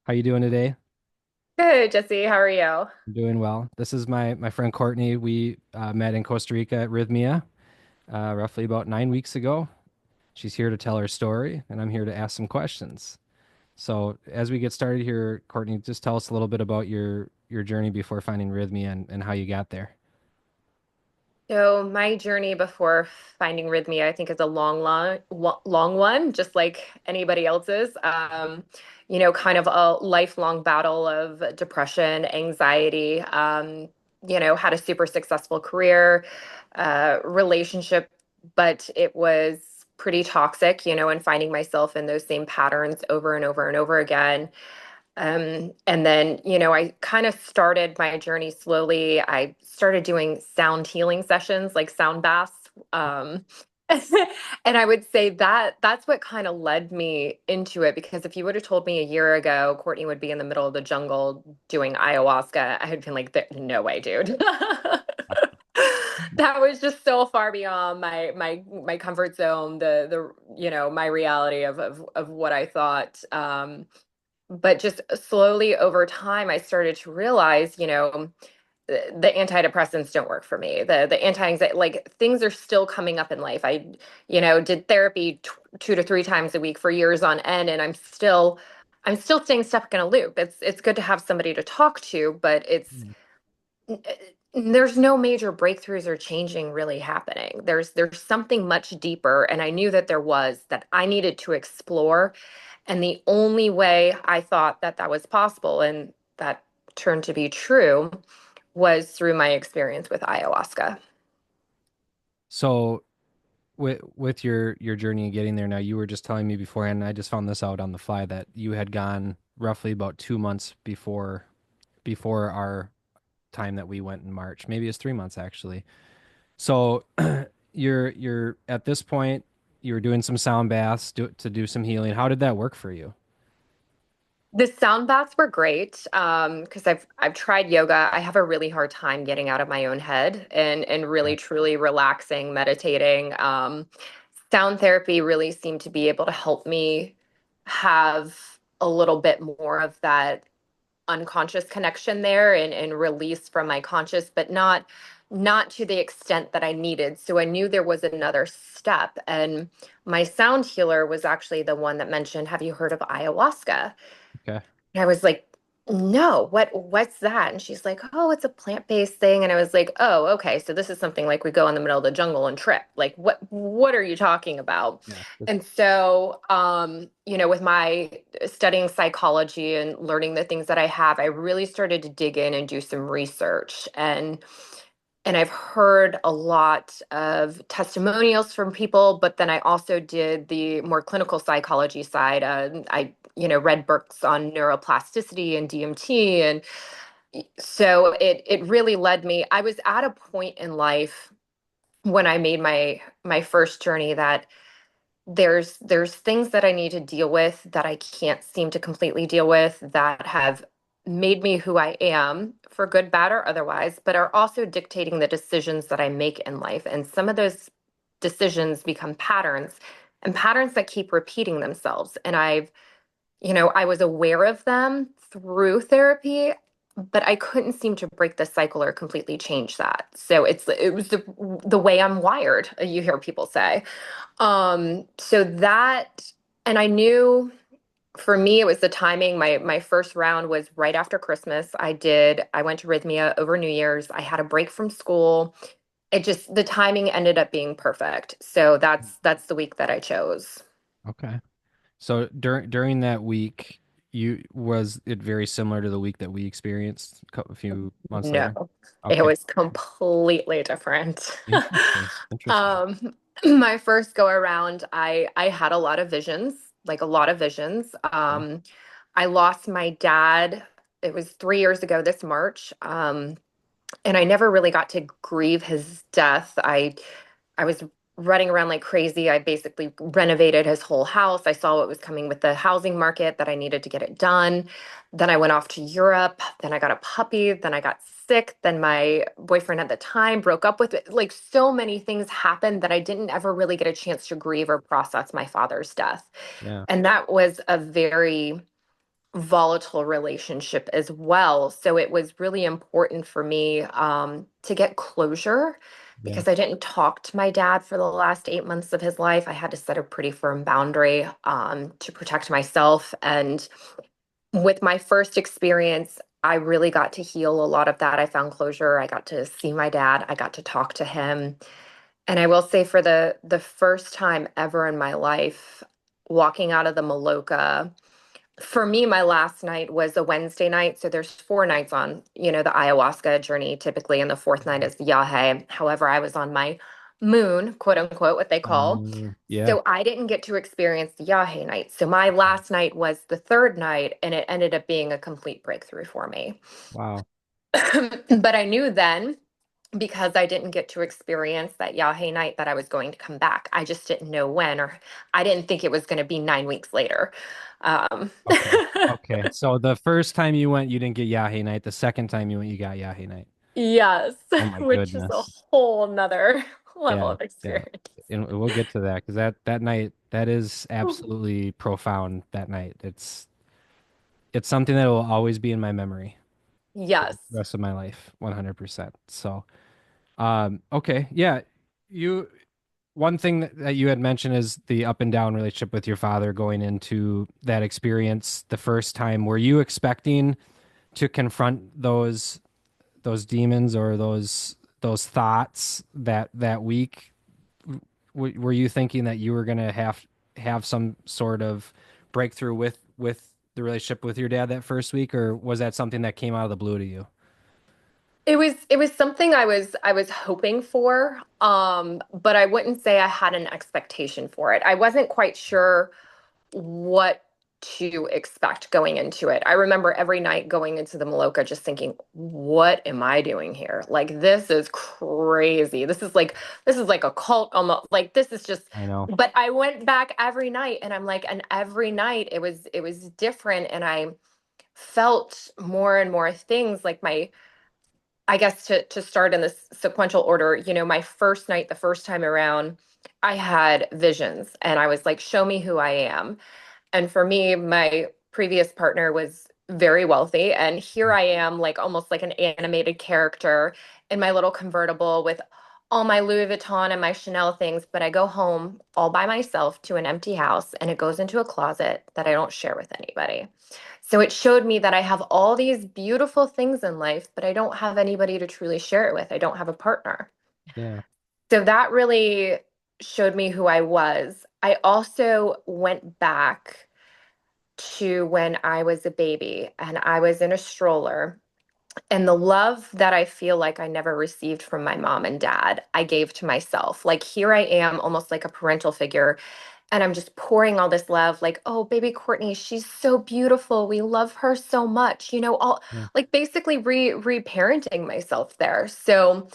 How you doing today? Good, Jesse. How are you? I'm doing well. This is my friend Courtney. We met in Costa Rica at Rythmia roughly about 9 weeks ago. She's here to tell her story, and I'm here to ask some questions. So as we get started here, Courtney, just tell us a little bit about your journey before finding Rythmia and how you got there. So my journey before finding Rythmia, I think, is a long one, just like anybody else's. Kind of a lifelong battle of depression, anxiety. Had a super successful career, relationship, but it was pretty toxic, and finding myself in those same patterns over and over and over again. And then, I kind of started my journey slowly. I started doing sound healing sessions, like sound baths. Um, and I would say that that's what kind of led me into it, because if you would have told me a year ago Courtney would be in the middle of the jungle doing ayahuasca, I had been like, no way, dude." That was just so far beyond my comfort zone, the my reality of what I thought. But just slowly over time, I started to realize, the antidepressants don't work for me. The anti-anxiety, like, things are still coming up in life. I, did therapy 2 to 3 times a week for years on end, and I'm still staying stuck in a loop. It's good to have somebody to talk to, but there's no major breakthroughs or changing really happening. There's something much deeper, and I knew that there was, that I needed to explore. And the only way I thought that that was possible, and that turned to be true, was through my experience with ayahuasca. So with your journey and getting there now, you were just telling me beforehand, and I just found this out on the fly that you had gone roughly about 2 months before our time that we went in March. Maybe it's 3 months actually. So you're at this point, you were doing some sound baths to do some healing. How did that work for you? The sound baths were great, because I've tried yoga. I have a really hard time getting out of my own head and Yeah. really truly relaxing, meditating. Sound therapy really seemed to be able to help me have a little bit more of that unconscious connection there, and release from my conscious, but not to the extent that I needed. So I knew there was another step. And my sound healer was actually the one that mentioned, "Have you heard of ayahuasca?" Okay. And I was like, "No, what's that?" And she's like, "Oh, it's a plant-based thing." And I was like, "Oh, okay. So this is something like we go in the middle of the jungle and trip. Like, what are you talking about?" Yeah. And so, with my studying psychology and learning the things that I have, I really started to dig in and do some research. And I've heard a lot of testimonials from people, but then I also did the more clinical psychology side. I, read books on neuroplasticity and DMT, and so it really led me. I was at a point in life when I made my first journey that there's things that I need to deal with that I can't seem to completely deal with, that have made me who I am, for good, bad, or otherwise, but are also dictating the decisions that I make in life. And some of those decisions become patterns, and patterns that keep repeating themselves. And I was aware of them through therapy, but I couldn't seem to break the cycle or completely change that. So it was the way I'm wired, you hear people say. So that, and I knew, for me, it was the timing. My first round was right after Christmas. I went to Rythmia over New Year's. I had a break from school. It just, the timing ended up being perfect. So that's the week that I chose. Okay. So during that week, you was it very similar to the week that we experienced a few months No, later? it Okay. was completely different. Interesting. Interesting. Um, my first go around, I had a lot of visions, like a lot of visions. Okay. I lost my dad. It was 3 years ago this March. And I never really got to grieve his death. I was running around like crazy. I basically renovated his whole house. I saw what was coming with the housing market, that I needed to get it done. Then I went off to Europe. Then I got a puppy. Then I got sick. Then my boyfriend at the time broke up with it. Like, so many things happened that I didn't ever really get a chance to grieve or process my father's death. Yeah. And that was a very volatile relationship as well. So it was really important for me to get closure Yeah. because I didn't talk to my dad for the last 8 months of his life. I had to set a pretty firm boundary to protect myself. And with my first experience, I really got to heal a lot of that. I found closure. I got to see my dad. I got to talk to him. And I will say for the first time ever in my life, walking out of the Maloka, for me, my last night was a Wednesday night. So there's 4 nights on, the ayahuasca journey typically, and the fourth night is the yahe. However, I was on my moon, quote unquote, what they call. Yeah. So I didn't get to experience the yahe night. So my last night was the third night, and it ended up being a complete breakthrough for me. Wow. But I knew then, because I didn't get to experience that yahe night, that I was going to come back. I just didn't know when, or I didn't think it was going to be 9 weeks later. Um, Okay. Okay. So the first time you went, you didn't get Yahe night. The second time you went, you got Yahe night. yes, Oh my which is a goodness. whole nother level Yeah. of Yeah. experience. And we'll get to that because that night, that is absolutely profound, that night. It's something that will always be in my memory for Yes. the rest of my life, 100%. So, okay. Yeah. You One thing that you had mentioned is the up and down relationship with your father going into that experience the first time. Were you expecting to confront those demons or those thoughts that week? Were you thinking that you were gonna have some sort of breakthrough with the relationship with your dad that first week, or was that something that came out of the blue to you? It was something I was hoping for, but I wouldn't say I had an expectation for it. I wasn't quite sure what to expect going into it. I remember every night going into the Maloka just thinking, what am I doing here? Like this is crazy. This is like a cult almost. Like this is just, I know. but I went back every night and I'm like, and every night it was different, and I felt more and more things like my, I guess to start in this sequential order, my first night, the first time around, I had visions and I was like, show me who I am. And for me, my previous partner was very wealthy. And here I am, like almost like an animated character in my little convertible with all my Louis Vuitton and my Chanel things. But I go home all by myself to an empty house, and it goes into a closet that I don't share with anybody. So it showed me that I have all these beautiful things in life, but I don't have anybody to truly share it with. I don't have a partner. Yeah. So that really showed me who I was. I also went back to when I was a baby and I was in a stroller. And the love that I feel like I never received from my mom and dad, I gave to myself. Like here I am, almost like a parental figure, and I'm just pouring all this love, like, oh, baby Courtney, she's so beautiful. We love her so much. All Yeah. like basically reparenting myself there. So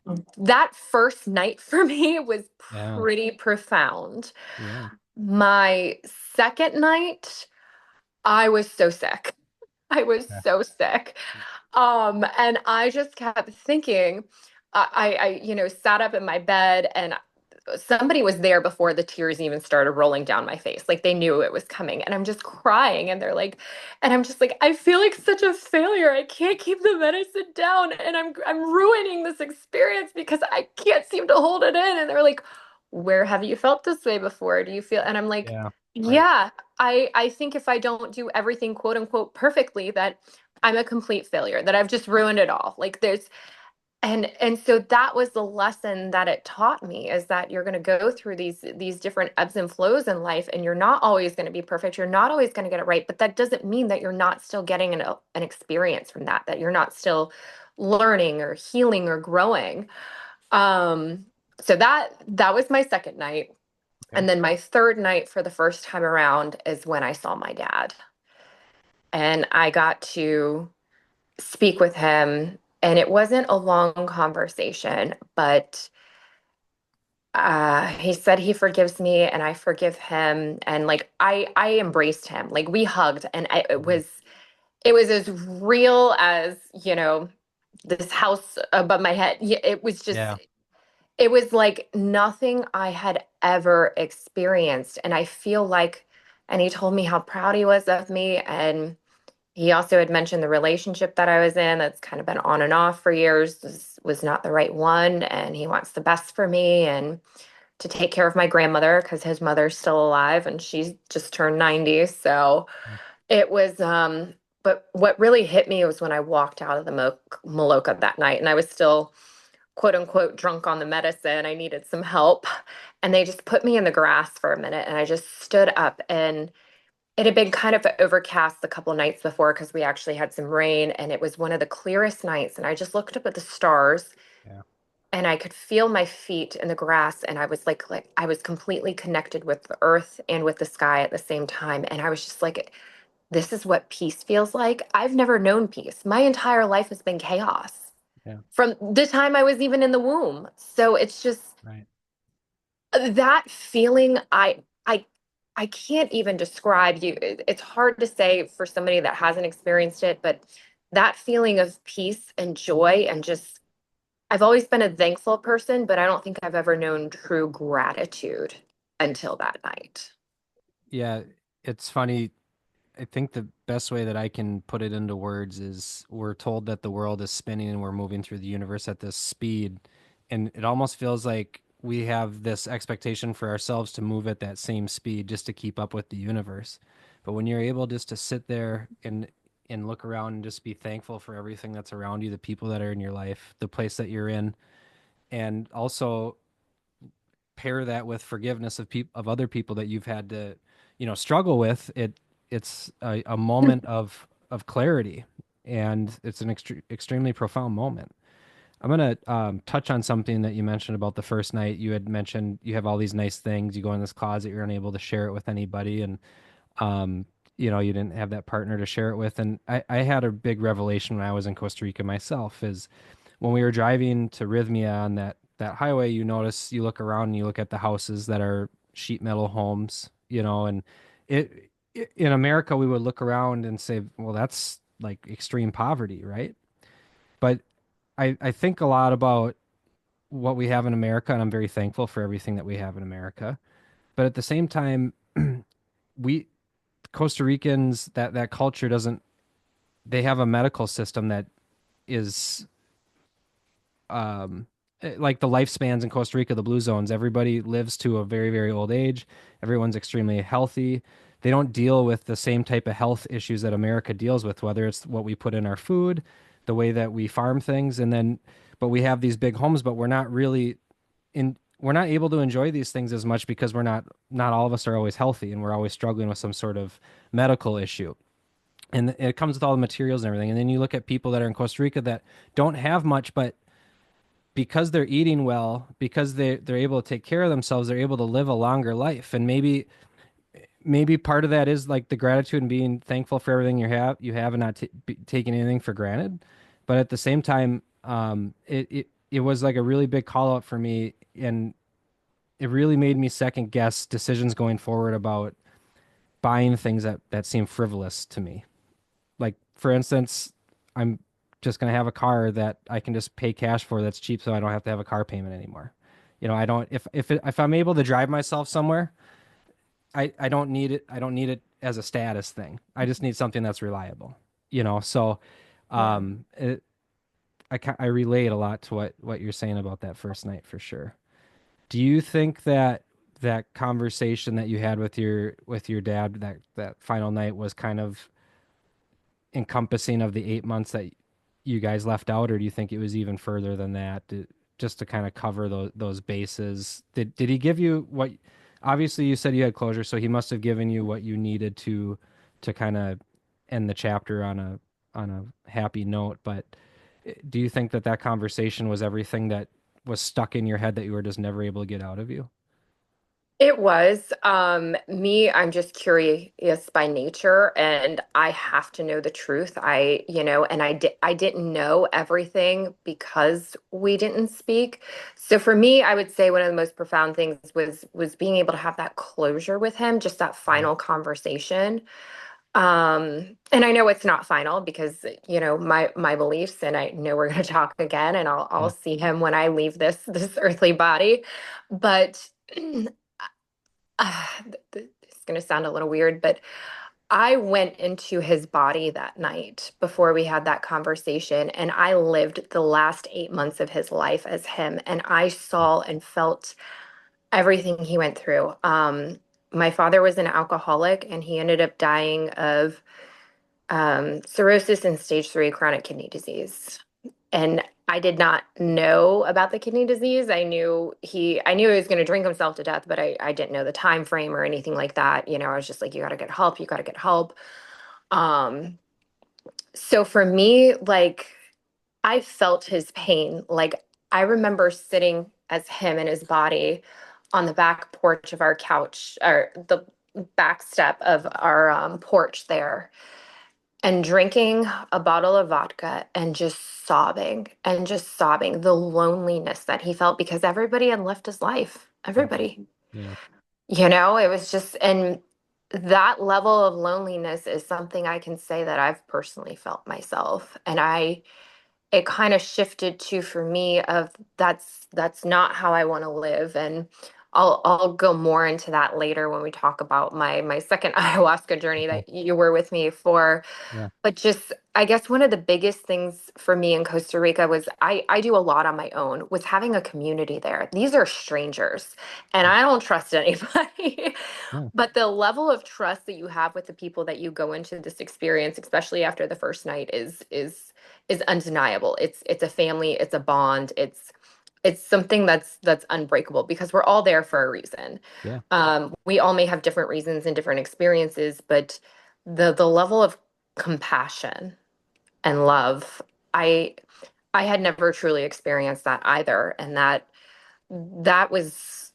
Wow. that first night for me was Yeah. pretty profound. Yeah. My second night, I was so sick. I was Yeah. so sick. And I just kept thinking, I sat up in my bed, and somebody was there before the tears even started rolling down my face. Like they knew it was coming, and I'm just crying, and they're like, and I'm just like, I feel like such a failure. I can't keep the medicine down, and I'm ruining this experience because I can't seem to hold it in. And they're like, where have you felt this way before? Do you feel? And I'm like, Yeah. Right. yeah, I think if I don't do everything quote unquote perfectly, that I'm a complete failure, that I've just ruined it all. Like there's and so that was the lesson that it taught me, is that you're going to go through these different ebbs and flows in life, and you're not always going to be perfect. You're not always going to get it right, but that doesn't mean that you're not still getting an experience from that, that you're not still learning or healing or growing. So that was my second night. Okay. And then my third night for the first time around is when I saw my dad. And I got to speak with him, and it wasn't a long conversation, but he said he forgives me and I forgive him, and like I embraced him. Like we hugged, and Mhm. it was as real as, this house above my head. Yeah, it was just, Yeah. it was like nothing I had ever experienced. And I feel like, and he told me how proud he was of me. And He also had mentioned the relationship that I was in that's kind of been on and off for years was not the right one, and he wants the best for me and to take care of my grandmother because his mother's still alive and she's just turned 90. So it was but what really hit me was when I walked out of the Maloka that night and I was still quote unquote drunk on the medicine. I needed some help. And they just put me in the grass for a minute and I just stood up and it had been kind of overcast a couple nights before because we actually had some rain and it was one of the clearest nights. And I just looked up at the stars Yeah. and I could feel my feet in the grass and I was like I was completely connected with the earth and with the sky at the same time. And I was just like, this is what peace feels like. I've never known peace. My entire life has been chaos Yeah. from the time I was even in the womb. So it's just Right. that feeling I can't even describe you. It's hard to say for somebody that hasn't experienced it, but that feeling of peace and joy and just I've always been a thankful person, but I don't think I've ever known true gratitude until that night. Yeah. It's funny. I think the best way that I can put it into words is we're told that the world is spinning and we're moving through the universe at this speed. And it almost feels like we have this expectation for ourselves to move at that same speed just to keep up with the universe. But when you're able just to sit there and look around and just be thankful for everything that's around you, the people that are in your life, the place that you're in, and also pair that with forgiveness of people of other people that you've had to, struggle with, it's a moment of clarity, and it's an extremely profound moment. I'm gonna touch on something that you mentioned about the first night. You had mentioned you have all these nice things. You go in this closet, you're unable to share it with anybody, and um, you didn't have that partner to share it with. And I had a big revelation when I was in Costa Rica myself. Is when we were driving to Rythmia on that highway, you notice you look around and you look at the houses that are sheet metal homes, and in America we would look around and say, well, that's like extreme poverty, right? But I think a lot about what we have in America, and I'm very thankful for everything that we have in America. But at the same time, we Costa Ricans, that culture doesn't, they have a medical system that is um like the lifespans in Costa Rica, the blue zones, everybody lives to a very, very old age. Everyone's extremely healthy. They don't deal with the same type of health issues that America deals with, whether it's what we put in our food, the way that we farm things, and then, but we have these big homes, but we're not able to enjoy these things as much because not all of us are always healthy and we're always struggling with some sort of medical issue. And it comes with all the materials and everything. And then you look at people that are in Costa Rica that don't have much, but because they're eating well, because they're able to take care of themselves, they're able to live a longer life. And maybe part of that is like the gratitude and being thankful for everything you have and not taking anything for granted. But at the same time, it was like a really big call out for me, and it really made me second guess decisions going forward about buying things that seem frivolous to me. Like, for instance, I'm just going to have a car that I can just pay cash for that's cheap so I don't have to have a car payment anymore. I don't, if I'm able to drive myself somewhere, I don't need it. I don't need it as a status thing. I just need something that's reliable, so Yeah. um it, I relate a lot to what you're saying about that first night for sure. Do you think that that conversation that you had with your dad, that final night, was kind of encompassing of the 8 months that you guys left out, or do you think it was even further than that? Just to kind of cover those bases. Did he give you what? Obviously, you said you had closure, so he must have given you what you needed to kind of end the chapter on a happy note. But do you think that that conversation was everything that was stuck in your head that you were just never able to get out of you? It was me, I'm just curious by nature and I have to know the truth. And I didn't know everything because we didn't speak. So for me, I would say one of the most profound things was being able to have that closure with him, just that final conversation. And I know it's not final because my beliefs and I know we're going to talk again and I'll Yeah. see him when I leave this earthly body. But it's going to sound a little weird, but I went into his body that night before we had that conversation, and I lived the last 8 months of his life as him, and I saw and felt everything he went through. My father was an alcoholic, and he ended up dying of cirrhosis and stage 3 chronic kidney disease. And I did not know about the kidney disease. I knew he was going to drink himself to death, but I didn't know the time frame or anything like that. I was just like, you got to get help. You got to get help. Um, so for me, like, I felt his pain. Like, I remember sitting as him in his body on the back porch of our couch, or the back step of our porch there, and drinking a bottle of vodka and just sobbing the loneliness that he felt because everybody had left his life. Mhm. Everybody. Yeah. It was just, and that level of loneliness is something I can say that I've personally felt myself. And it kind of shifted to, for me, of that's not how I want to live. And I'll go more into that later when we talk about my second ayahuasca journey Okay. that you were with me for. Yeah. But just, I guess one of the biggest things for me in Costa Rica was I do a lot on my own, was having a community there. These are strangers, and I don't trust anybody. Yeah. But the level of trust that you have with the people that you go into this experience, especially after the first night, is undeniable. It's a family, it's a bond, it's something that's unbreakable because we're all there for a reason. Yeah. We all may have different reasons and different experiences, but the level of compassion and love, I I had never truly experienced that either, and that was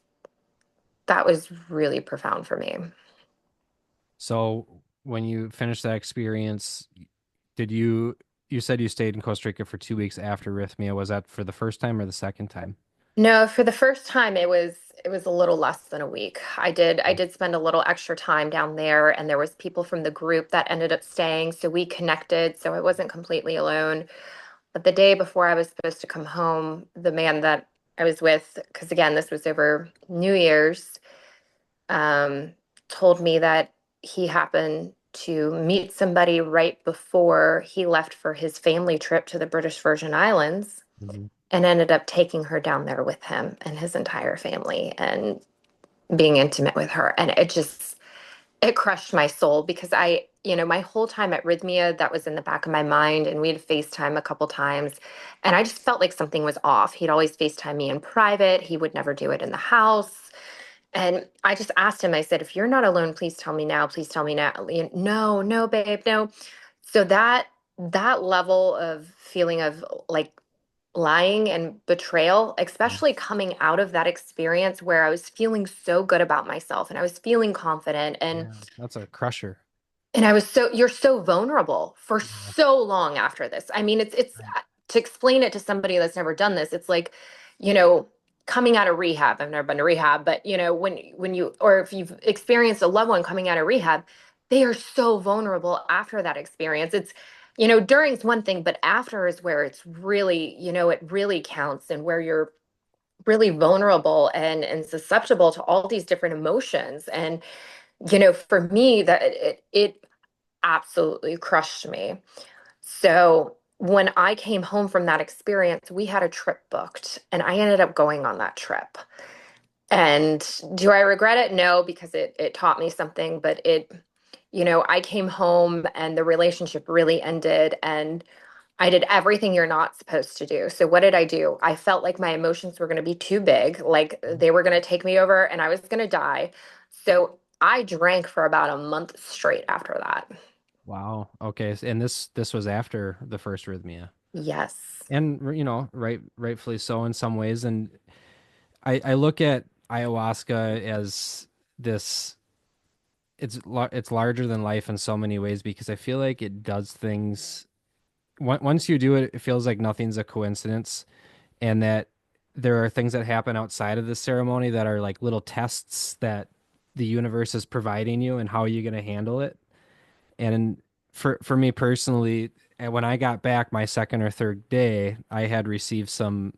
that was really profound for me. So when you finished that experience, did you said you stayed in Costa Rica for 2 weeks after Rythmia. Was that for the first time or the second time? No, for the first time it was a little less than a week. I did spend a little extra time down there, and there was people from the group that ended up staying, so we connected, so I wasn't completely alone. But the day before I was supposed to come home, the man that I was with, because again, this was over New Year's, um, told me that he happened to meet somebody right before he left for his family trip to the British Virgin Islands, Mhm. and ended up taking her down there with him and his entire family and being intimate with her. And it crushed my soul because my whole time at Rythmia, that was in the back of my mind. And we had FaceTime a couple times. And I just felt like something was off. He'd always FaceTime me in private, he would never do it in the house. And I just asked him, I said, if you're not alone, please tell me now. Please tell me now. No, no, babe, no. So that level of feeling of like lying and betrayal, Yeah. especially coming out of that experience where I was feeling so good about myself and I was feeling confident, Yeah. That's a crusher. and I was so you're so vulnerable for Yeah. so long after this. I mean, it's Right. to explain it to somebody that's never done this, it's like, you know, coming out of rehab. I've never been to rehab, but when you, or if you've experienced a loved one coming out of rehab, they are so vulnerable after that experience. During is one thing, but after is where it's really, it really counts, and where you're really vulnerable and susceptible to all these different emotions. And for me, that it absolutely crushed me. So when I came home from that experience, we had a trip booked, and I ended up going on that trip. And do I regret it? No, because it taught me something, but I came home and the relationship really ended, and I did everything you're not supposed to do. So what did I do? I felt like my emotions were going to be too big, like they were going to take me over and I was going to die. So I drank for about a month straight after that. Wow. Okay. And this was after the first Rythmia. Yes. And rightfully so in some ways. And I look at ayahuasca as this it's larger than life in so many ways because I feel like it does things once you do it, it feels like nothing's a coincidence, and that there are things that happen outside of the ceremony that are like little tests that the universe is providing you and how are you going to handle it. And for me personally, when I got back my second or third day, I had received some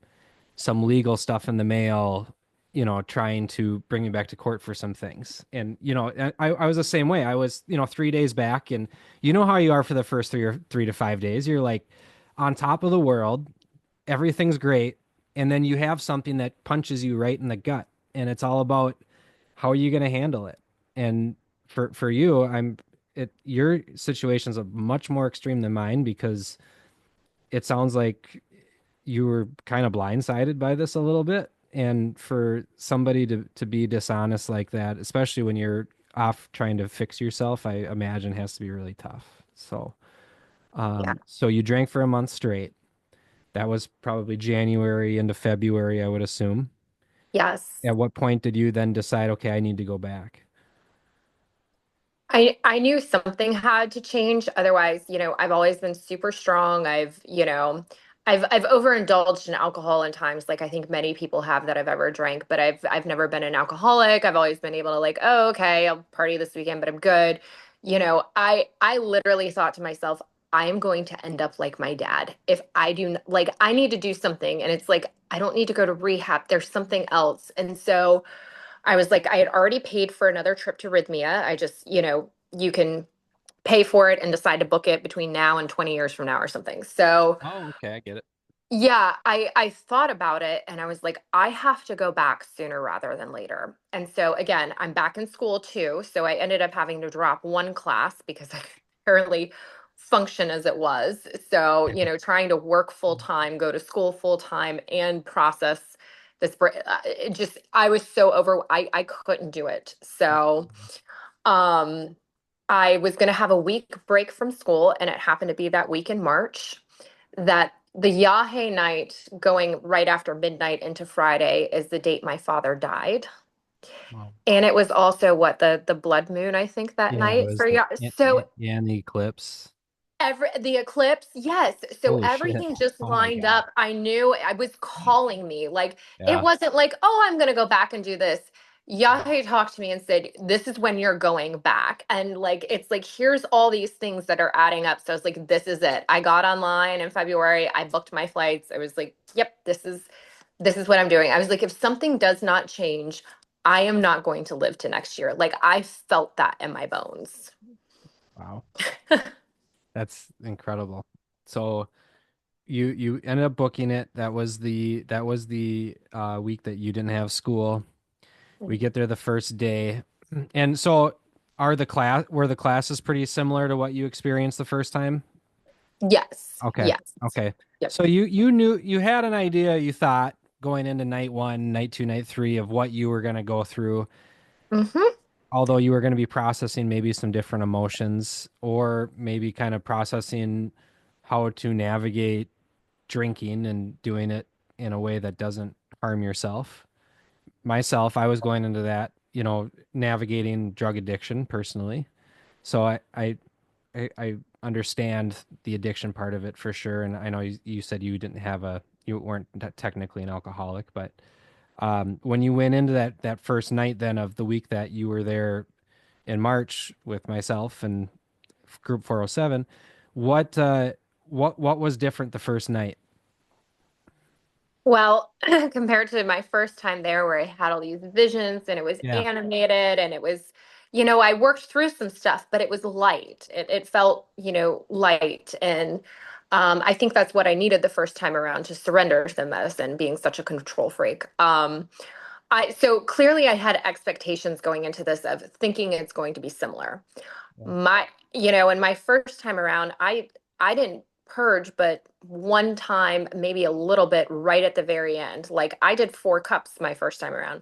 legal stuff in the mail trying to bring me back to court for some things. And, I was the same way. I was, 3 days back, and you know how you are for the first 3 to 5 days. You're like on top of the world, everything's great. And then you have something that punches you right in the gut. And it's all about how are you going to handle it? And for you, your situation's a much more extreme than mine because it sounds like you were kind of blindsided by this a little bit. And for somebody to be dishonest like that, especially when you're off trying to fix yourself, I imagine has to be really tough. So, Yeah. so you drank for a month straight. That was probably January into February, I would assume. Yes. At what point did you then decide, okay, I need to go back? I knew something had to change. Otherwise, I've always been super strong. I've overindulged in alcohol in times, like I think many people have that I've ever drank, but I've never been an alcoholic. I've always been able to like, oh, okay, I'll party this weekend, but I'm good. I literally thought to myself, I am going to end up like my dad. If I do like I need to do something, and it's like I don't need to go to rehab. There's something else. And so I was like, I had already paid for another trip to Rythmia. I just, you can pay for it and decide to book it between now and 20 years from now or something. So, Oh, okay, I get it. yeah, I thought about it and I was like, I have to go back sooner rather than later. And so again, I'm back in school too. So I ended up having to drop one class because I could apparently function as it was. So, trying to work full time, go to school full time and process this it just I was so I couldn't do it. So, um I was going to have a week break from school and it happened to be that week in March that the Yahe night going right after midnight into Friday is the date my father died. Wow. And it was also what the blood moon, I think, that Yeah, it night was for the Yah. So yeah, and the eclipse. the eclipse, yes. So Holy shit. everything just Oh my lined God. up. I knew I was calling me. Like it Yeah. wasn't like, oh, I'm gonna go back and do this. Yahweh talked to me and said, this is when you're going back. And like it's like here's all these things that are adding up. So I was like, this is it. I got online in February. I booked my flights. I was like, yep, this is what I'm doing. I was like, if something does not change, I am not going to live to next year. Like I felt that in my bones. Wow. That's incredible. So you ended up booking it. That was the week that you didn't have school. We get there the first day. And so were the classes pretty similar to what you experienced the first time? Yes. Okay. Yes. Okay. Yep. So you knew you had an idea, you thought going into night one, night two, night three of what you were going to go through, Hmm. although you were going to be processing maybe some different emotions or maybe kind of processing how to navigate drinking and doing it in a way that doesn't harm yourself. Myself, I was going into that, navigating drug addiction personally. So I understand the addiction part of it for sure. And I know you said you weren't technically an alcoholic, but when you went into that first night then of the week that you were there in March with myself and Group 407, what what was different the first night? Well, compared to my first time there, where I had all these visions and it was Yeah. animated and it was, I worked through some stuff, but it was light. It felt, light. And I think that's what I needed the first time around to surrender to the medicine, being such a control freak. So clearly I had expectations going into this of thinking it's going to be similar. Yeah. In my first time around, I didn't purge, but one time, maybe a little bit right at the very end. Like I did 4 cups my first time around.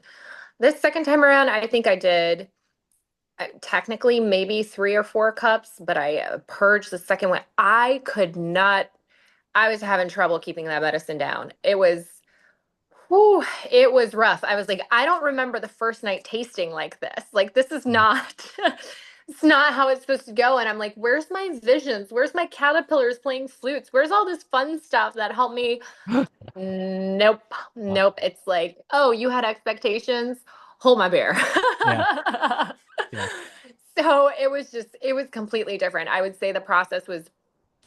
This second time around, I think I did technically maybe 3 or 4 cups, but I purged the second one. I could not. I was having trouble keeping that medicine down. Whew, it was rough. I was like, I don't remember the first night tasting like this. Like, this is not, it's not how it's supposed to go. And I'm like, where's my visions? Where's my caterpillars playing flutes? Where's all this fun stuff that helped me? Nope, Wow. nope. It's like, oh, you had expectations? Hold my beer. Yeah. Yeah. So it was completely different. I would say the process was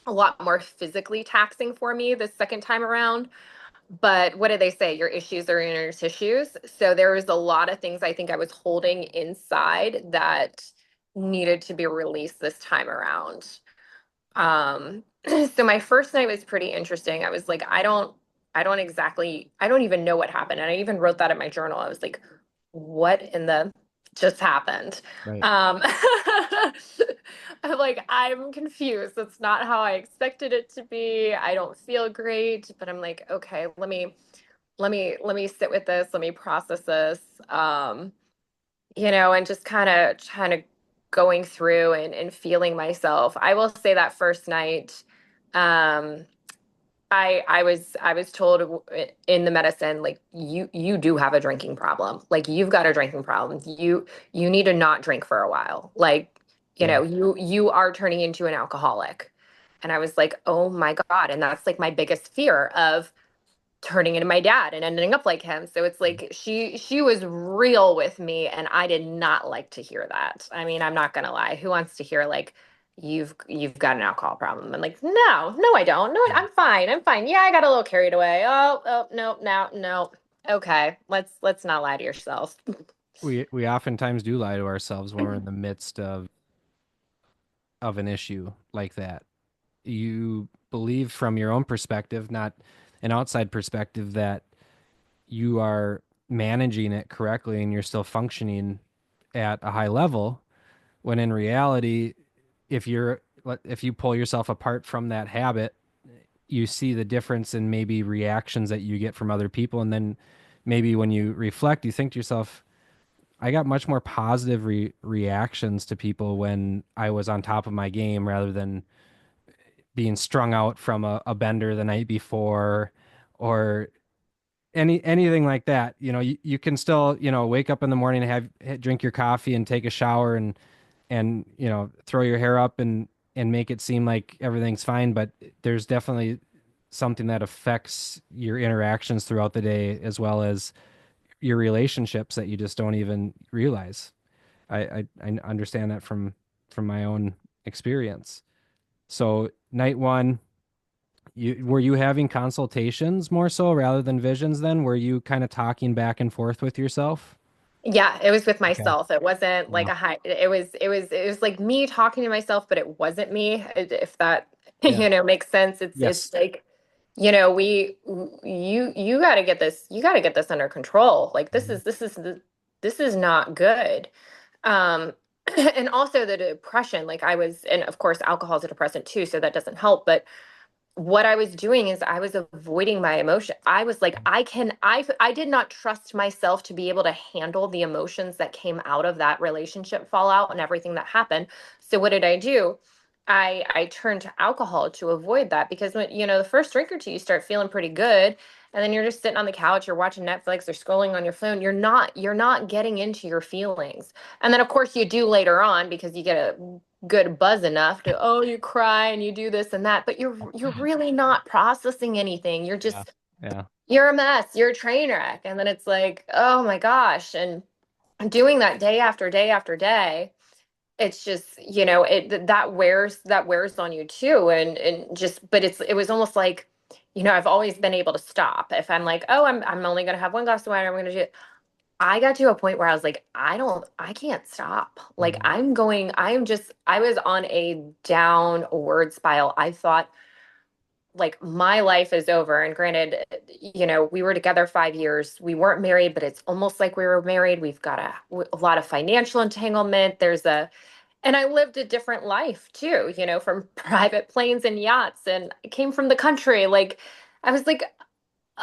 a lot more physically taxing for me the second time around. But what do they say? Your issues are in your tissues. So there was a lot of things I think I was holding inside that needed to be released this time around. So my first night was pretty interesting. I was like, I don't even know what happened. And I even wrote that in my journal. I was like, what in the just happened? Right. Um, I'm like, I'm confused. That's not how I expected it to be. I don't feel great, but I'm like, okay, let me sit with this. Let me process this. And just kind of going through and feeling myself. I will say that first night, um, I was told in the medicine, like, you do have a drinking problem. Like, you've got a drinking problem. You need to not drink for a while. Like, Yeah. you are turning into an alcoholic. And I was like, oh my God. And that's like my biggest fear of turning into my dad and ending up like him. So it's like she was real with me, and I did not like to hear that. I mean, I'm not gonna lie. Who wants to hear like you've got an alcohol problem? I'm like, no, I don't. No, I'm fine. I'm fine. Yeah, I got a little carried away. Oh, no, now, no. Okay, let's not lie to yourself. We oftentimes do lie to ourselves when we're in the midst of an issue like that. You believe from your own perspective, not an outside perspective, that you are managing it correctly and you're still functioning at a high level, when in reality, if you pull yourself apart from that habit, you see the difference in maybe reactions that you get from other people, and then maybe when you reflect, you think to yourself, I got much more positive reactions to people when I was on top of my game rather than being strung out from a bender the night before, or anything like that. You can still, wake up in the morning and drink your coffee and take a shower and throw your hair up and make it seem like everything's fine, but there's definitely something that affects your interactions throughout the day, as well as your relationships, that you just don't even realize. I understand that from my own experience. So night one, were you having consultations more so rather than visions then? Were you kind of talking back and forth with yourself? Yeah, it was with Okay. myself. It wasn't like Yeah. a high, it was like me talking to myself, but it wasn't me, if that, Yeah. makes sense. It's Yes. like, you got to get this, under control. Like, Mhm. this is not good. Um, and also the depression, like and of course, alcohol is a depressant too, so that doesn't help. But what I was doing is I was avoiding my emotion. I was like, I did not trust myself to be able to handle the emotions that came out of that relationship fallout and everything that happened. So what did I do? I turned to alcohol to avoid that, because when, the first drink or two, you start feeling pretty good. And then you're just sitting on the couch, you're watching Netflix or scrolling on your phone. You're not getting into your feelings. And then of course you do later on, because you get a good buzz enough to, oh, you cry and you do this and that, but you're really not processing anything. You're Yeah. just Yeah. you're a mess, you're a train wreck. And then it's like, oh my gosh. And doing that day after day after day, it's just, that wears on you too. And just, but it was almost like, I've always been able to stop. If I'm like, oh, I'm only gonna have one glass of wine, I'm gonna do it. I got to a point where I was like, I can't stop. Like, Mhm. I was on a downward spiral. I thought, like, my life is over. And granted, we were together 5 years. We weren't married, but it's almost like we were married. We've got a lot of financial entanglement. And I lived a different life too, from private planes and yachts. And I came from the country. Like, I was like,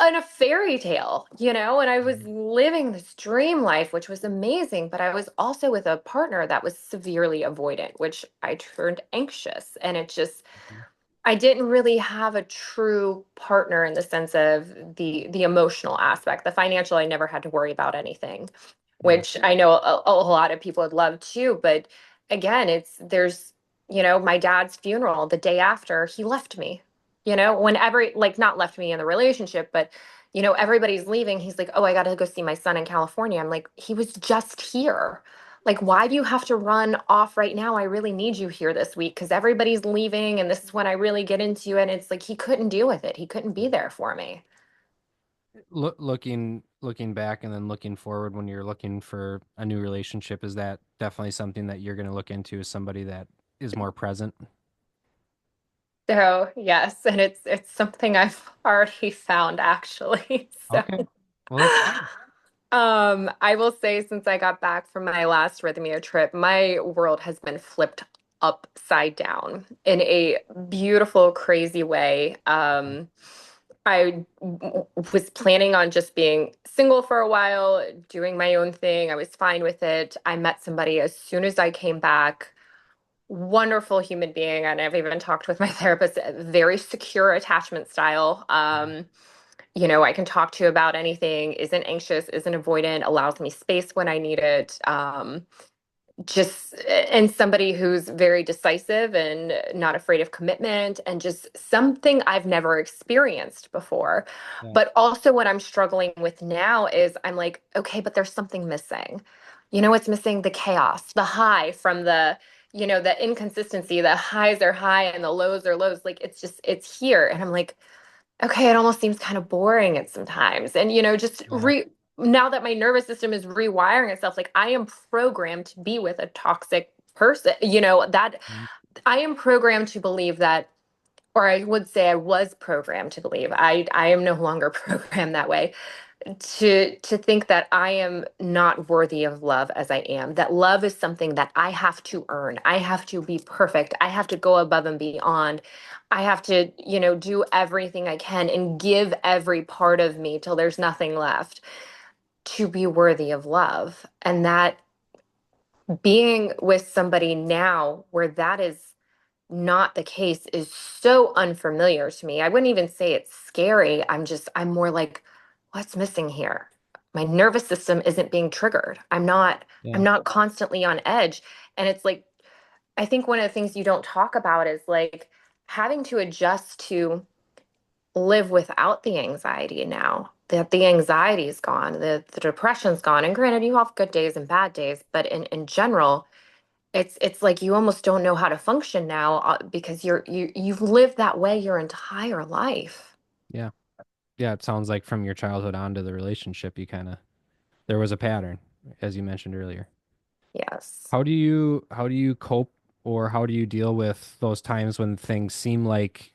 in a fairy tale, and I was Mhm. living this dream life, which was amazing. But I was also with a partner that was severely avoidant, which I turned anxious. And it just, I didn't really have a true partner in the sense of the emotional aspect. The financial, I never had to worry about anything, Yeah. which I know a lot of people would love too. But again, there's, my dad's funeral, the day after, he left me. Whenever, like, not left me in the relationship, but everybody's leaving. He's like, oh, I got to go see my son in California. I'm like, he was just here. Like, why do you have to run off right now? I really need you here this week because everybody's leaving, and this is when I really get into it. And it's like he couldn't deal with it. He couldn't be there for me. Looking back and then looking forward when you're looking for a new relationship, is that definitely something that you're going to look into as somebody that is more present? So yes, and it's something I've already found actually. So Okay. Well, that's good. I will say since I got back from my last Rythmia trip, my world has been flipped upside down in a beautiful, crazy way. Was planning on just being single for a while, doing my own thing. I was fine with it. I met somebody as soon as I came back. Wonderful human being, and I've even talked with my therapist. Very secure attachment style. I can talk to about anything. Isn't anxious, isn't avoidant. Allows me space when I need it. Just and somebody who's very decisive and not afraid of commitment, and just something I've never experienced before. Yeah. But also what I'm struggling with now is I'm like, okay, but there's something missing. You know what's missing? The chaos, the high from the inconsistency. The highs are high and the lows are lows. Like it's here. And I'm like, okay, it almost seems kind of boring at sometimes. And just Yeah. now that my nervous system is rewiring itself, like I am programmed to be with a toxic person, that Mhm. I am programmed to believe that, or I would say I was programmed to believe. I am no longer programmed that way, to think that I am not worthy of love as I am, that love is something that I have to earn. I have to be perfect. I have to go above and beyond. I have to, do everything I can and give every part of me till there's nothing left to be worthy of love. And that being with somebody now where that is not the case is so unfamiliar to me. I wouldn't even say it's scary. I'm more like, what's missing here? My nervous system isn't being triggered. I'm Yeah. not constantly on edge. And it's like, I think one of the things you don't talk about is like having to adjust to live without the anxiety now. That the anxiety is gone, the depression's gone. And granted, you have good days and bad days, but in general, it's like you almost don't know how to function now because you've lived that way your entire life. Yeah. Yeah. It sounds like from your childhood on to the relationship, there was a pattern, as you mentioned earlier. Yes. How do you cope, or how do you deal with those times when things seem like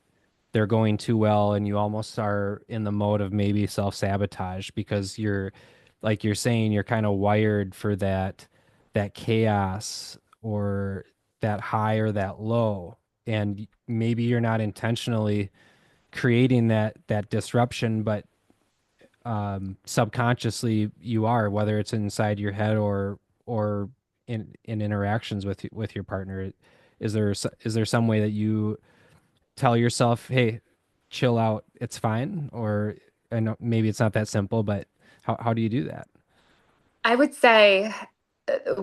they're going too well and you almost are in the mode of maybe self-sabotage because like you're saying, you're kind of wired for that chaos or that high or that low, and maybe you're not intentionally creating that disruption, but subconsciously you are, whether it's inside your head or in interactions with your partner. Is there some way that you tell yourself, hey, chill out, it's fine? Or I know maybe it's not that simple, but how do you do that? I would say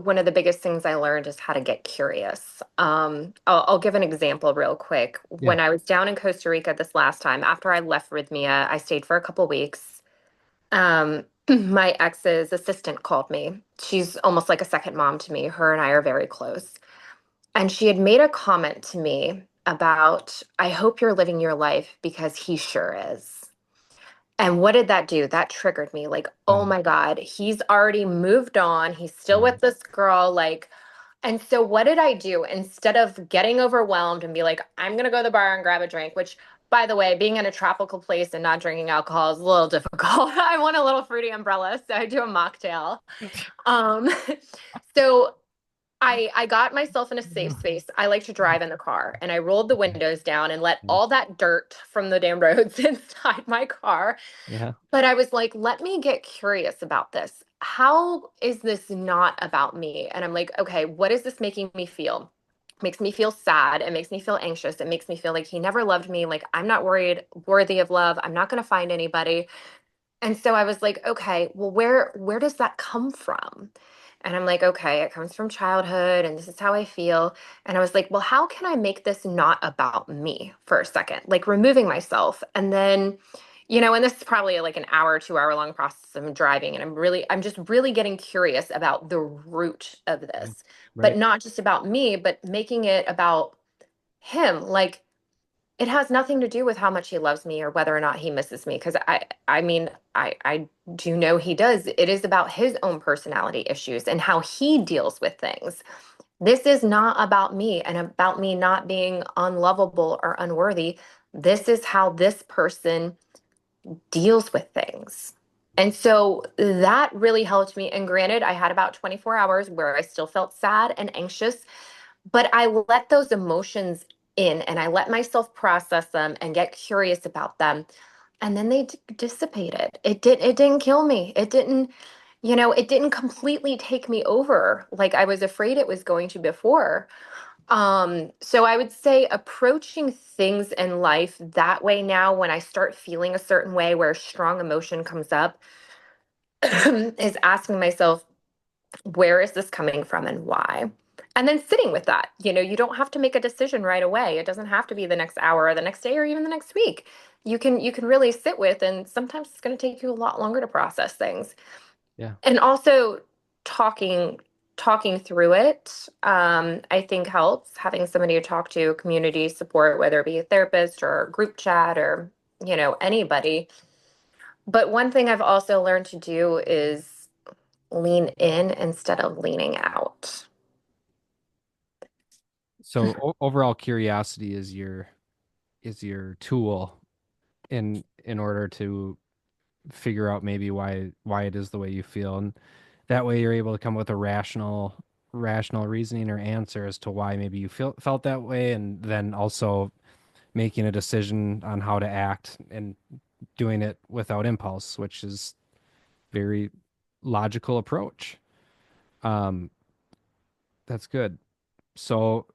one of the biggest things I learned is how to get curious. I'll give an example real quick. Yeah. When I was down in Costa Rica this last time, after I left Rythmia, I stayed for a couple weeks. My ex's assistant called me. She's almost like a second mom to me. Her and I are very close. And she had made a comment to me about, I hope you're living your life because he sure is. And what did that do? That triggered me. Like, oh Yeah. my God, he's already moved on. He's still Yeah. with this girl. Like, and so what did I do? Instead of getting overwhelmed and be like, I'm going to go to the bar and grab a drink, which, by the way, being in a tropical place and not drinking alcohol is a little difficult. I want a little fruity umbrella, so I do a mocktail. Um, so I got myself in a safe space. I like to drive in the car, and I rolled the Okay. windows down and let Yeah. all that dirt from the damn roads inside my car. Yeah. But I was like, let me get curious about this. How is this not about me? And I'm like, okay, what is this making me feel? Makes me feel sad. It makes me feel anxious. It makes me feel like he never loved me. Like I'm not worthy of love. I'm not going to find anybody. And so I was like, okay, well, where does that come from? And I'm like, okay, it comes from childhood and this is how I feel. And I was like, well, how can I make this not about me for a second? Like removing myself. And then, and this is probably like an hour, 2 hour long process of driving. And I'm just really getting curious about the root of Yeah. this, but Right. not just about me, but making it about him. Like, it has nothing to do with how much he loves me or whether or not he misses me. Because I mean, I do know he does. It is about his own personality issues and how he deals with things. This is not about me and about me not being unlovable or unworthy. This is how this person deals with things. And so that really helped me. And granted, I had about 24 hours where I still felt sad and anxious, but I let those emotions in and I let myself process them and get curious about them. And then they dissipated. It didn't kill me. It didn't, it didn't completely take me over like I was afraid it was going to before. So I would say approaching things in life that way now, when I start feeling a certain way where strong emotion comes up, is asking myself, where is this coming from and why? And then sitting with that. You don't have to make a decision right away. It doesn't have to be the next hour or the next day or even the next week. You can really sit with, and sometimes it's going to take you a lot longer to process things. Yeah. And also talking talking through it, I think helps. Having somebody to talk to, community support, whether it be a therapist or a group chat or anybody. But one thing I've also learned to do is lean in instead of leaning out. So overall curiosity is your tool in order to figure out maybe why it is the way you feel, and that way you're able to come with a rational reasoning or answer as to why maybe you felt that way, and then also making a decision on how to act and doing it without impulse, which is very logical approach. Um, that's good. So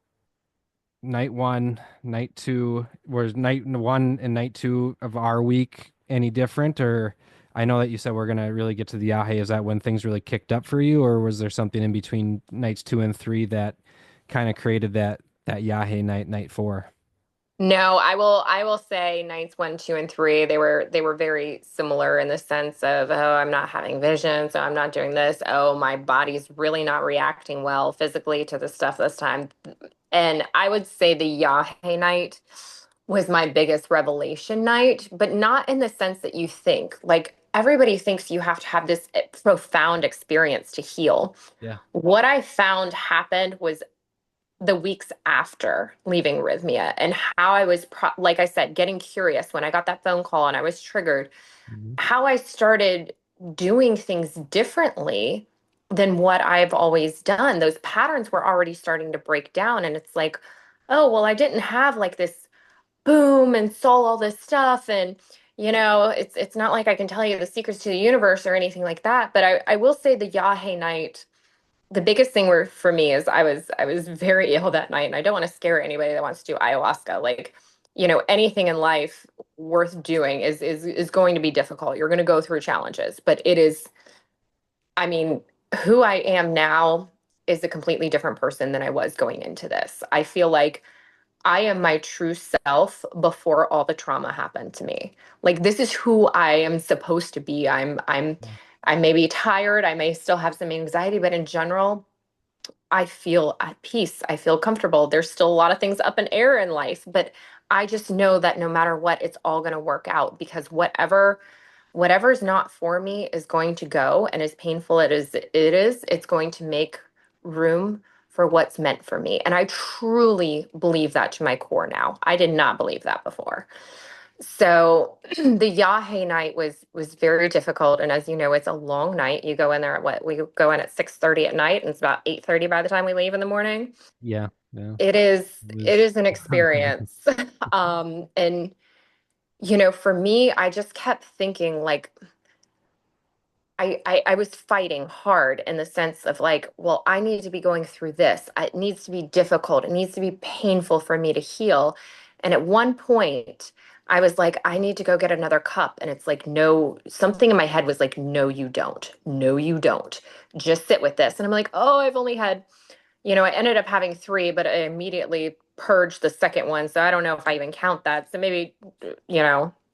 night one, night two, was night one and night two of our week any different? Or I know that you said we're gonna really get to the Yahe. Is that when things really kicked up for you, or was there something in between nights two and three that kind of created that Yahe night, night four? No, I will say nights one, two, and three, they were very similar in the sense of, oh, I'm not having vision, so I'm not doing this. Oh, my body's really not reacting well physically to the stuff this time. And I would say the Yahe night was my biggest revelation night, but not in the sense that you think. Like everybody thinks you have to have this profound experience to heal. Yeah. What I found happened was the weeks after leaving Rythmia and how I was, like I said, getting curious when I got that phone call and I was triggered, Mhm. how I started doing things differently than what I've always done. Those patterns were already starting to break down. And it's like, oh, well, I didn't have like this boom and saw all this stuff. And, it's not like I can tell you the secrets to the universe or anything like that. But I will say the Yahe night, the biggest thing were for me is I was very ill that night, and I don't want to scare anybody that wants to do ayahuasca. Like, anything in life worth doing is going to be difficult. You're going to go through challenges, but it is, I mean, who I am now is a completely different person than I was going into this. I feel like I am my true self before all the trauma happened to me. Like this is who I am supposed to be. I may be tired, I may still have some anxiety, but in general, I feel at peace. I feel comfortable. There's still a lot of things up in air in life, but I just know that no matter what, it's all going to work out because whatever's not for me is going to go. And as painful it's going to make room for what's meant for me. And I truly believe that to my core now. I did not believe that before. So the Yahe night was very difficult, and as you know, it's a long night. You go in there at what we go in at 6:30 at night, and it's about 8:30 by the time we leave in the morning. Yeah. Yeah. It is It it was is an experience. And for me, I just kept thinking like I was fighting hard in the sense of like, well, I need to be going through this. It needs to be difficult. It needs to be painful for me to heal. And at one point, I was like, I need to go get another cup. And it's like, no, something in my head was like, no, you don't. No, you don't. Just sit with this. And I'm like, oh, I've only had, I ended up having three, but I immediately purged the second one. So I don't know if I even count that. So maybe,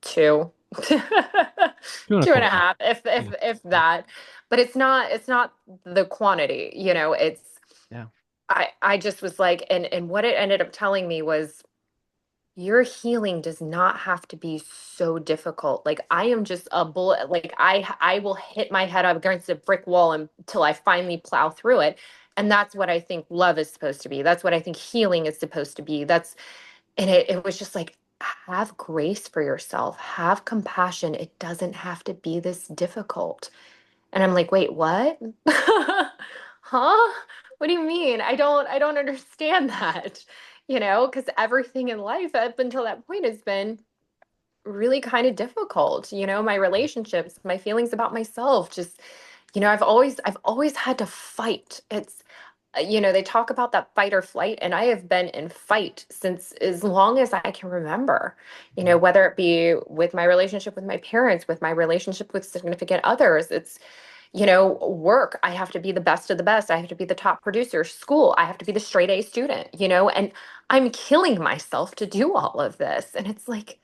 two. two and a Two and a quarter. half, Yeah. if that. But it's not the quantity, it's Yeah. I just was like, and what it ended up telling me was, your healing does not have to be so difficult. Like I am just a bullet. Like I will hit my head up against a brick wall until I finally plow through it. And that's what I think love is supposed to be. That's what I think healing is supposed to be. And it was just like, have grace for yourself, have compassion. It doesn't have to be this difficult. And I'm like, wait, what? Huh? What do you mean? I don't understand that. Because everything in life up until that point has been really kind of difficult. My relationships, my feelings about myself, just, I've always had to fight. They talk about that fight or flight, and I have been in fight since as long as I can remember, whether it be with my relationship with my parents, with my relationship with significant others. It's work, I have to be the best of the best. I have to be the top producer. School, I have to be the straight A student, and I'm killing myself to do all of this. And it's like,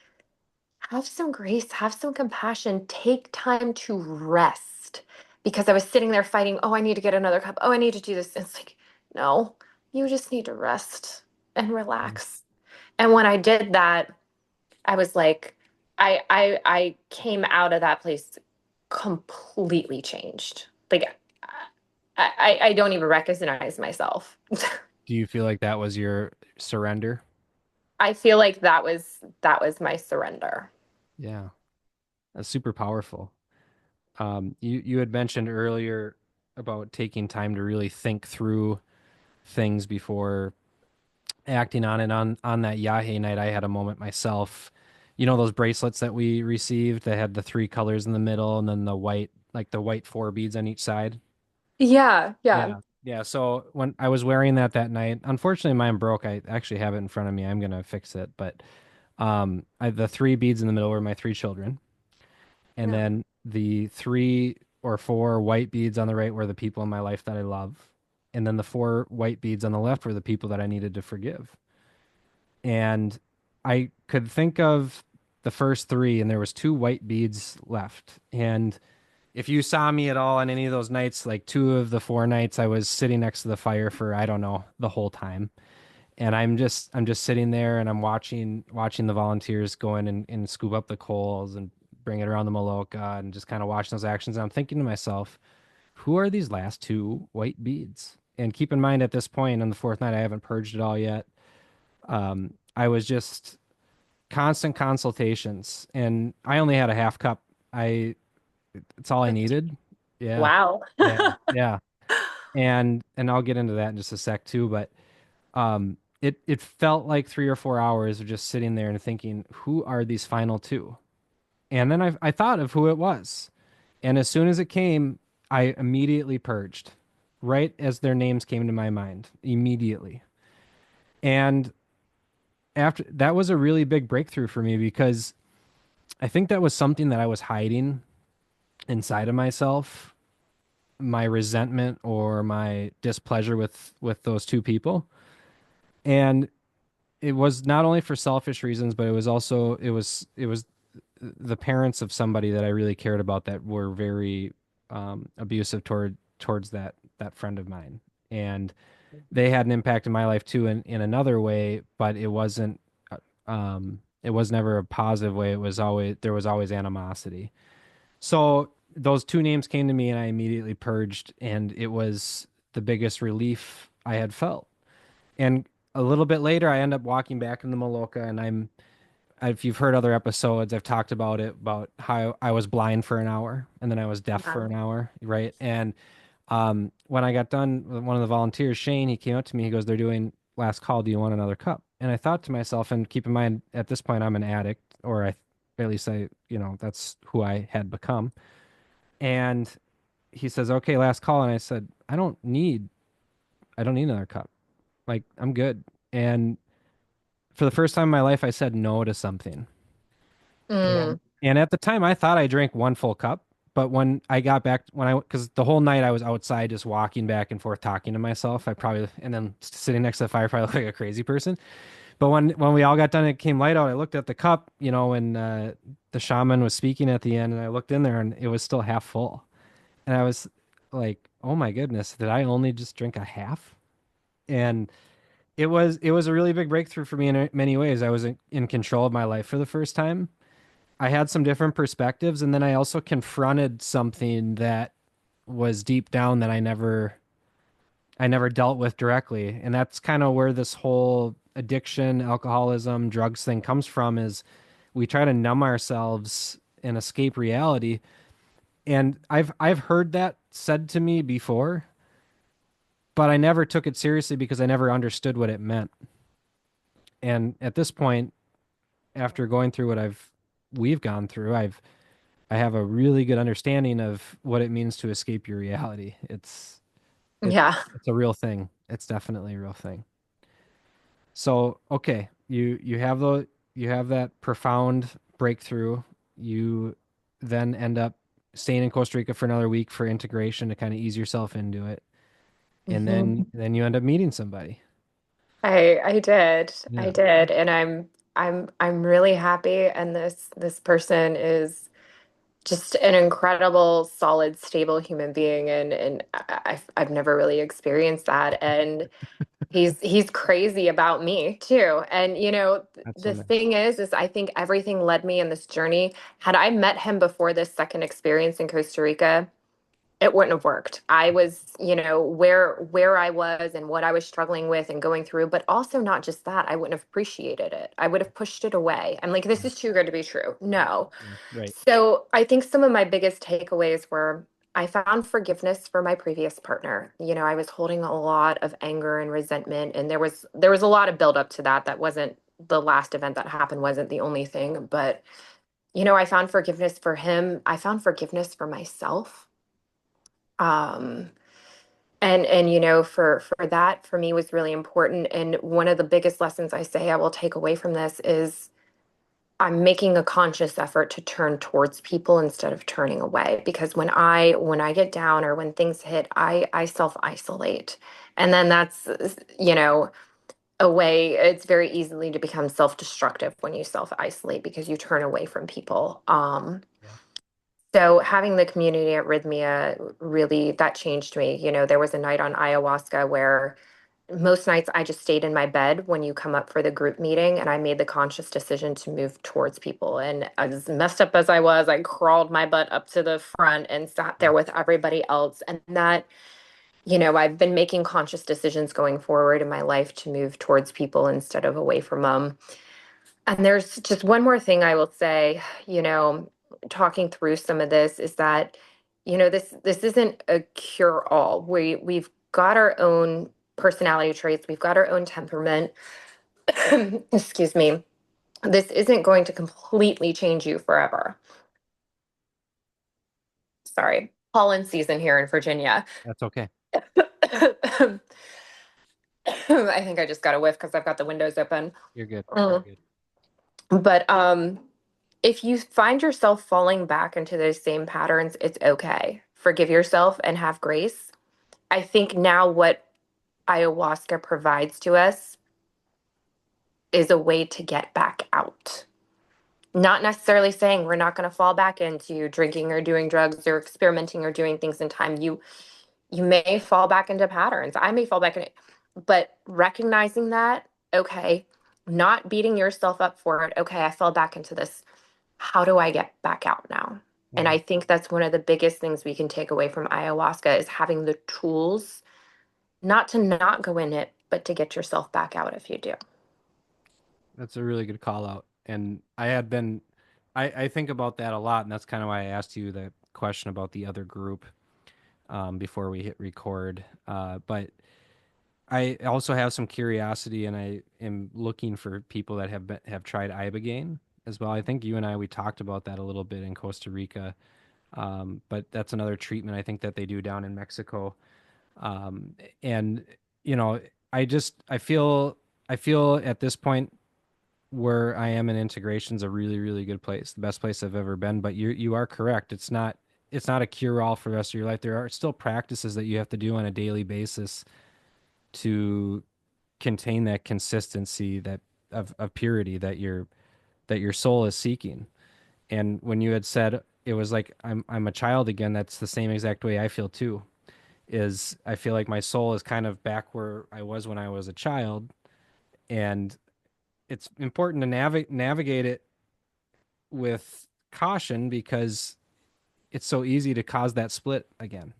have some grace, have some compassion, take time to rest. Because I was sitting there fighting, oh, I need to get another cup. Oh, I need to do this. And it's like, no, you just need to rest and relax. And when I did that, I was like, I came out of that place completely changed. Like I don't even recognize myself. Do you feel like that was your surrender? I feel like that was my surrender. Yeah, that's super powerful. You had mentioned earlier about taking time to really think through things before acting on it. On that Yahé night, I had a moment myself. You know those bracelets that we received that had the three colors in the middle and then the white, like the white four beads on each side? Yeah, yeah. Yeah. Yeah. So when I was wearing that night, unfortunately mine broke. I actually have it in front of me. I'm gonna fix it. But the three beads in the middle were my three children. And Yeah. then the three or four white beads on the right were the people in my life that I love. And then the four white beads on the left were the people that I needed to forgive. And I could think of the first three, and there was two white beads left. And if you saw me at all on any of those nights, like two of the four nights, I was sitting next to the fire for, I don't know, the whole time. And I'm just sitting there and I'm watching the volunteers go in and scoop up the coals and bring it around the Maloka and just kind of watching those actions. And I'm thinking to myself, who are these last two white beads? And keep in mind at this point on the fourth night, I haven't purged it all yet. I was just constant consultations and I only had a half cup. I It's all I needed. Yeah. Wow. Yeah. Yeah. And I'll get into that in just a sec too, but it felt like 3 or 4 hours of just sitting there and thinking, who are these final two? And then I thought of who it was. And as soon as it came, I immediately purged, right as their names came to my mind, immediately. And after that was a really big breakthrough for me because I think that was something that I was hiding inside of myself, my resentment or my displeasure with those two people. And it was not only for selfish reasons, but it was the parents of somebody that I really cared about that were very abusive towards that friend of mine, and they had an impact in my life too in another way, but it was never a positive way. It was always there was always animosity. So those two names came to me, and I immediately purged, and it was the biggest relief I had felt. And a little bit later, I end up walking back in the Maloka, and if you've heard other episodes, I've talked about it, about how I was blind for an hour and then I was deaf for Wow. an hour, right? And when I got done, one of the volunteers, Shane, he came up to me. He goes, "They're doing last call. Do you want another cup?" And I thought to myself, and keep in mind, at this point, I'm an addict, or at least that's who I had become. And he says, "Okay, last call." And I said, I don't need another cup. Like, I'm good." And for the first time in my life, I said no to something. Mm. And at the time, I thought I drank one full cup. But when I got back, because the whole night I was outside just walking back and forth talking to myself, and then sitting next to the fire, probably looked like a crazy person. But when we all got done, it came light out. I looked at the cup, and the shaman was speaking at the end, and I looked in there and it was still half full. And I was like, oh my goodness, did I only just drink a half? And it was a really big breakthrough for me in many ways. I was in control of my life for the first time. I had some different perspectives, and then I also confronted something that was deep down that I never dealt with directly. And that's kind of where this whole addiction, alcoholism, drugs thing comes from is we try to numb ourselves and escape reality. And I've heard that said to me before, but I never took it seriously because I never understood what it meant. And at this point, after going through what we've gone through, I have a really good understanding of what it means to escape your reality. It Yeah. it's a real thing. It's definitely a real thing. So, okay, you have that profound breakthrough. You then end up staying in Costa Rica for another week for integration to kind of ease yourself into it. And then Mhm. then you end up meeting somebody. I did. I Yeah. did. And I'm really happy. And this person is just an incredible, solid, stable human being. And I've never really experienced that. And he's crazy about me too. And That's so the nice. thing is I think everything led me in this journey. Had I met him before this second experience in Costa Rica, it wouldn't have worked. I was, where I was and what I was struggling with and going through, but also not just that, I wouldn't have appreciated it. I would have pushed it away. I'm like, this Yeah. is too good to be true. No. Yeah. Right. So I think some of my biggest takeaways were I found forgiveness for my previous partner. I was holding a lot of anger and resentment, and there was a lot of buildup to that. That wasn't the last event that happened, wasn't the only thing, but I found forgiveness for him. I found forgiveness for myself. Um, and for that for me was really important. And one of the biggest lessons I say I will take away from this is I'm making a conscious effort to turn towards people instead of turning away, because when I get down or when things hit, I self isolate. And then that's a way it's very easily to become self destructive when you self isolate because you turn away from people. Yeah. So having the community at Rythmia really that changed me. There was a night on ayahuasca where most nights I just stayed in my bed when you come up for the group meeting, and I made the conscious decision to move towards people. And as messed up as I was, I crawled my butt up to the front and sat there with everybody else. And that, I've been making conscious decisions going forward in my life to move towards people instead of away from them. And there's just one more thing I will say, talking through some of this is that, this isn't a cure all. We've got our own personality traits, we've got our own temperament. Excuse me. This isn't going to completely change you forever. Sorry. Pollen season here in Virginia. That's okay. I think I just got a whiff because I've got the windows open. You're good. You're Mm. good. But if you find yourself falling back into those same patterns, it's okay. Forgive yourself and have grace. I think now what ayahuasca provides to us is a way to get back out. Not necessarily saying we're not going to fall back into drinking or doing drugs or experimenting or doing things in time. You may fall back into patterns. I may fall back in it, but recognizing that, okay, not beating yourself up for it. Okay, I fell back into this. How do I get back out now? And Mhm. I think that's one of the biggest things we can take away from ayahuasca is having the tools not to not go in it, but to get yourself back out if you do. That's a really good call out. And I think about that a lot, and that's kind of why I asked you the question about the other group before we hit record. But I also have some curiosity, and I am looking for people that have tried ibogaine as well. I think you and we talked about that a little bit in Costa Rica, but that's another treatment I think that they do down in Mexico. And you know, I feel at this point where I am in integration is a really, really good place, the best place I've ever been. But you are correct. It's not a cure all for the rest of your life. There are still practices that you have to do on a daily basis to contain that consistency of purity that your soul is seeking. And when you had said it was like I'm a child again, that's the same exact way I feel too. Is I feel like my soul is kind of back where I was when I was a child, And it's important to navigate it with caution because it's so easy to cause that split again.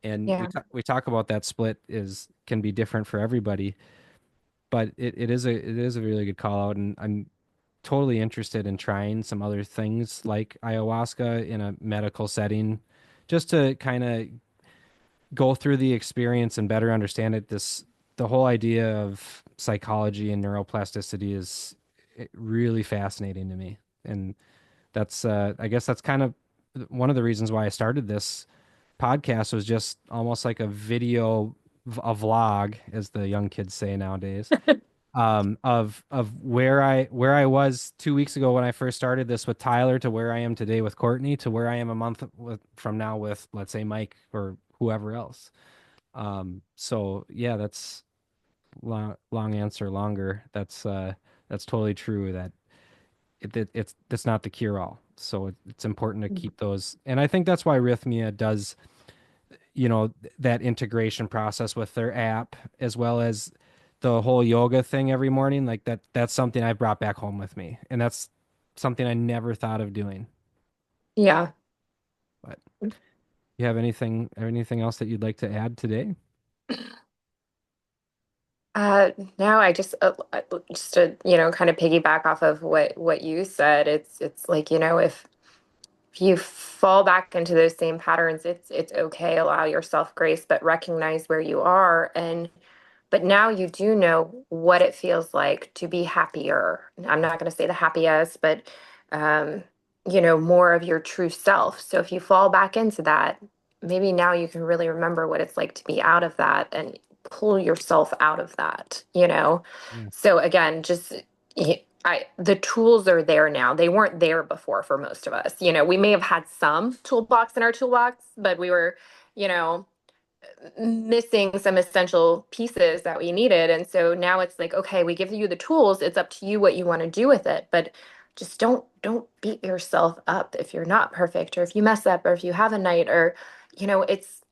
And Yeah. we talk about that split is can be different for everybody, but it is a really good call out, and I'm totally interested in trying some other things like ayahuasca in a medical setting, just to kind of go through the experience and better understand it. The whole idea of psychology and neuroplasticity is really fascinating to me, and that's I guess that's kind of one of the reasons why I started this podcast was just almost like a video, a vlog, as the young kids say nowadays, of where I was 2 weeks ago when I first started this with Tyler to where I am today with Courtney to where I am a month from now with, let's say, Mike or whoever else. So yeah, that's long answer longer. That's totally true that it's not the cure all. So it's important to keep those. And I think that's why Rythmia does, that integration process with their app as well as the whole yoga thing every morning. Like that's something I brought back home with me. And that's something I never thought of doing. Yeah. But you have anything else that you'd like to add today? No, I just to, kind of piggyback off of what you said, it's like, if you fall back into those same patterns, it's okay. Allow yourself grace, but recognize where you are. But now you do know what it feels like to be happier. I'm not going to say the happiest, but um, more of your true self. So if you fall back into that, maybe now you can really remember what it's like to be out of that and pull yourself out of that. Yeah. So again, just the tools are there now. They weren't there before for most of us. We may have had some toolbox in our toolbox, but we were, you know, missing some essential pieces that we needed. And so now it's like, okay, we give you the tools. It's up to you what you want to do with it. But just don't beat yourself up if you're not perfect or if you mess up or if you have a night or, it's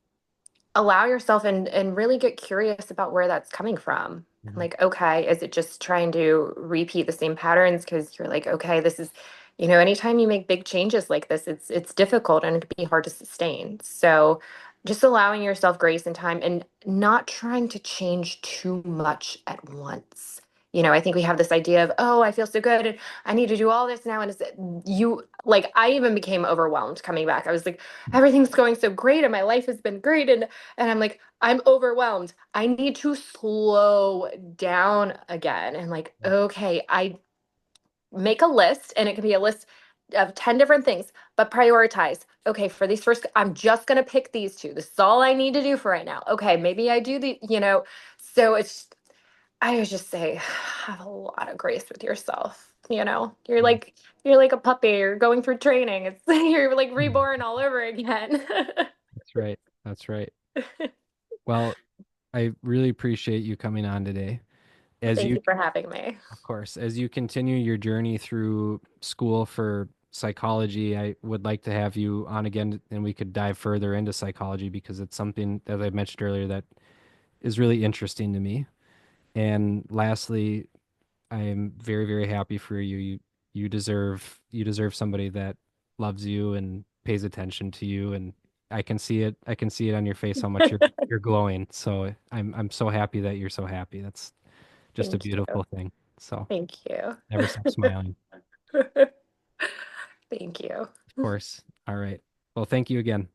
allow yourself and really get curious about where that's coming from. Mhm. Like, okay, is it just trying to repeat the same patterns? Because you're like, okay, this is, anytime you make big changes like this, it's difficult and it can be hard to sustain. So just allowing yourself grace and time and not trying to change too much at once. I think we have this idea of, oh, I feel so good and I need to do all this now. And it's you like I even became overwhelmed coming back. I was like, everything's going so great and my life has been great. And I'm like, I'm overwhelmed. I need to slow down again. And like, okay, I make a list and it can be a list of 10 different things, but prioritize. Okay, for these first, I'm just going to pick these two. This is all I need to do for right now. Okay, maybe I do so I would just say, have a lot of grace with yourself. Yeah. You're like a puppy. You're going through training. It's you're like Mhm. reborn all over again. That's right. That's right. Well, I really appreciate you coming on today. As Thank you, you for having me. of course, as you continue your journey through school for psychology, I would like to have you on again and we could dive further into psychology because it's something, as I mentioned earlier, that is really interesting to me. And lastly, I am very, very happy for you. You deserve somebody that loves you and pays attention to you. And I can see it. I can see it on your face how much you're glowing. So I'm so happy that you're so happy. That's just a Thank you. beautiful thing. So Thank you. never stop smiling. Thank you. Of course. All right. Well, thank you again.